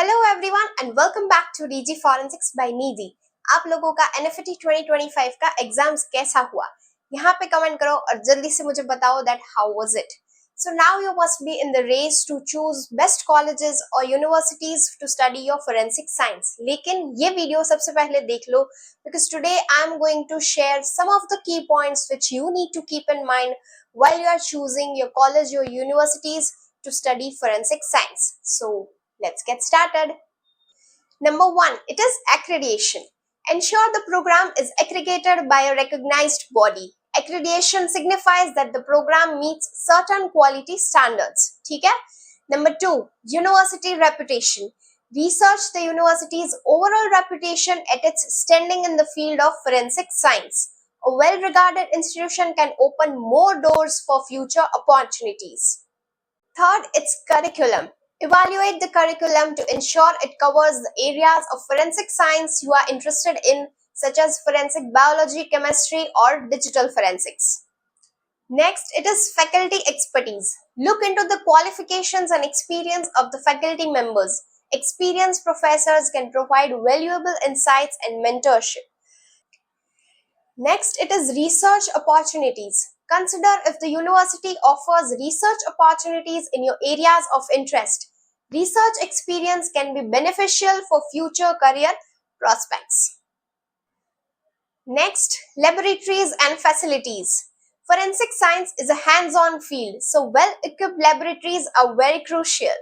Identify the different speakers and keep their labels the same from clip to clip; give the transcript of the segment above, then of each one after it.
Speaker 1: Hello everyone and welcome back to DG forensics by Nidhi. आप लोगों का एनएफटी 2025 का एग्जाम्स कैसा हुआ? यहाँ पे कमेंट करो और जल्दी से मुझे बताओ that how was it. So now you must be in the race to choose best colleges और universities to study your forensic science. लेकिन ये वीडियो सबसे पहले देख लो because today I am going to share some of the key points which you need to keep in mind while you are choosing your college or universities to study forensic science. So let's get started. Number one, it is accreditation. Ensure the program is accredited by a recognized body. Accreditation signifies that the program meets certain quality standards. ठीक है? Number two, university reputation. Research the university's overall reputation at its standing in the field of forensic science. A well-regarded institution can open more doors for future opportunities. Third, it's curriculum. Evaluate the curriculum to ensure it covers the areas of forensic science you are interested in, such as forensic biology, chemistry, or digital forensics. Next, it is faculty expertise. Look into the qualifications and experience of the faculty members. Experienced professors can provide valuable insights and mentorship. Next, it is research opportunities. Consider if the university offers research opportunities in your areas of interest. Research experience can be beneficial for future career prospects. Next, laboratories and facilities. Forensic science is a hands-on field, so well-equipped laboratories are very crucial.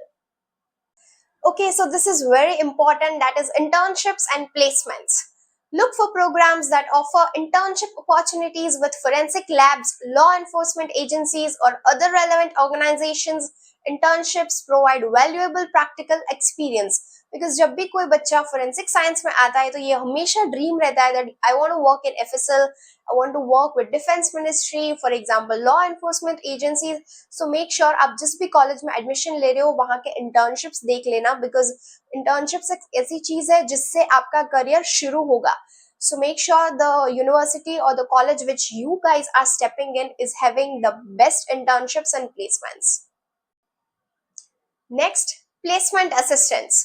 Speaker 1: Okay, so this is very important, that is internships and placements. Look for programs that offer internship opportunities with forensic labs, law enforcement agencies, or other relevant organizations. Internships provide valuable practical experience. Because जब भी कोई बच्चा forensic science में आता है तो ये हमेशा ड्रीम रहता है that I want to work in FSL, I want to work with Defense Ministry, for example, law enforcement agencies. So make sure आप जिस भी कॉलेज में एडमिशन ले रहे हो वहाँ के internships देख लेना, because internships एक ऐसी चीज है जिससे आपका करियर शुरू होगा. So make sure the university or the college which you guys are stepping in is having the best internships and placements. Next, placement assistance.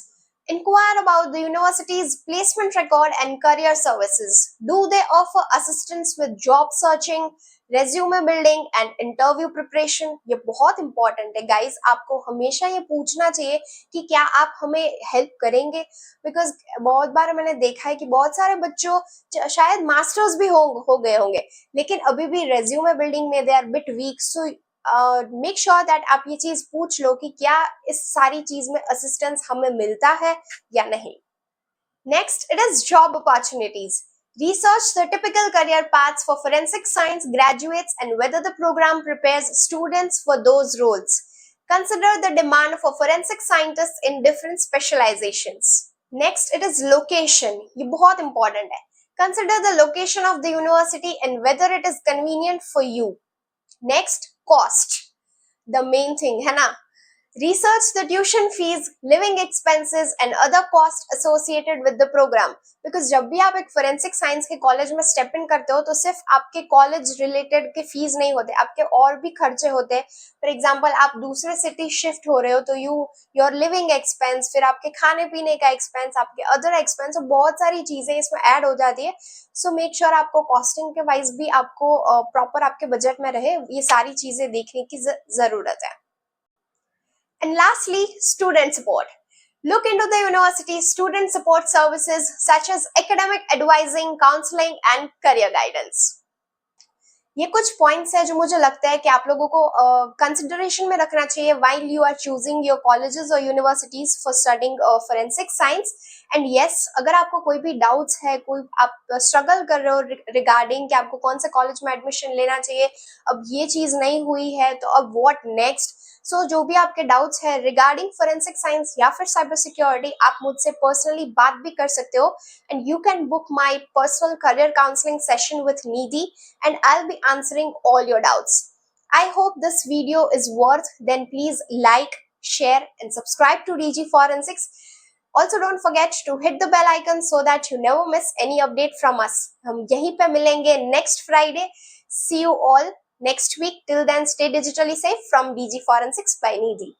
Speaker 1: Inquire about the university's placement record and career services. Do they offer assistance with job searching, resume building and interview preparation? ये बहुत important है guys. आपको हमेशा ये पूछना चाहिए कि क्या आप हमें help करेंगे, because बहुत बार मैंने देखा है कि बहुत सारे बच्चों शायद मास्टर्स भी हो गए होंगे लेकिन अभी भी resume building में they are bit weak. So make sure that आप ये चीज पूछ लो कि क्या इस सारी चीज में असिस्टेंस हमें मिलता है या नहीं. Next, it is job opportunities. Research the typical career paths for forensic science graduates and whether the program prepares students for those roles. Consider the demand for forensic scientists in different specializations. Next, it is location. ये बहुत important है. Consider the location of the university and whether it is convenient for you. Next, cost. The main thing है ना. Research the tuition fees, living expenses and other costs associated with the program. Because जब भी आप एक forensic science के college में step in करते हो तो सिर्फ आपके कॉलेज रिलेटेड के फीस नहीं होते, आपके और भी खर्चे होते हैं. फॉर एग्जाम्पल आप दूसरे सिटी शिफ्ट हो रहे हो तो योर लिविंग एक्सपेंस, फिर आपके खाने पीने का एक्सपेंस, आपके अदर एक्सपेंस, बहुत सारी चीजें इसमें ऐड हो जाती है. सो मेक श्योर आपको कॉस्टिंग के वाइज भी आपको प्रॉपर आपके बजट में रहे, ये सारी चीजें देखने की जरूरत है. And lastly, student support. Look into the university's student support services such as academic advising, counseling and career guidance. ये कुछ पॉइंट्स है जो मुझे लगता है कि आप लोगों को कंसिडरेशन में रखना चाहिए while you are choosing your colleges or universities for studying forensic science. And yes, अगर आपको कोई भी डाउट्स है, कोई आप स्ट्रगल कर रहे हो रिगार्डिंग कि आपको कौन से कॉलेज में एडमिशन लेना चाहिए, अब ये चीज नहीं हुई है तो अब व्हाट नेक्स्ट. सो जो भी आपके डाउट्स है रिगार्डिंग फोरेंसिक साइंस या फिर साइबर सिक्योरिटी, आप मुझसे पर्सनली बात भी कर सकते हो. And you can book my personal career counselling session with Nidhi and I'll be answering all your doubts. I hope this video is worth, then please like, share and subscribe to DG Forensics. Also don't forget to hit the bell icon so that you never miss any update from us. हम यहीं पे मिलेंगे next Friday. See you all next week. Till then, stay digitally safe from DG Forensics by Nidhi.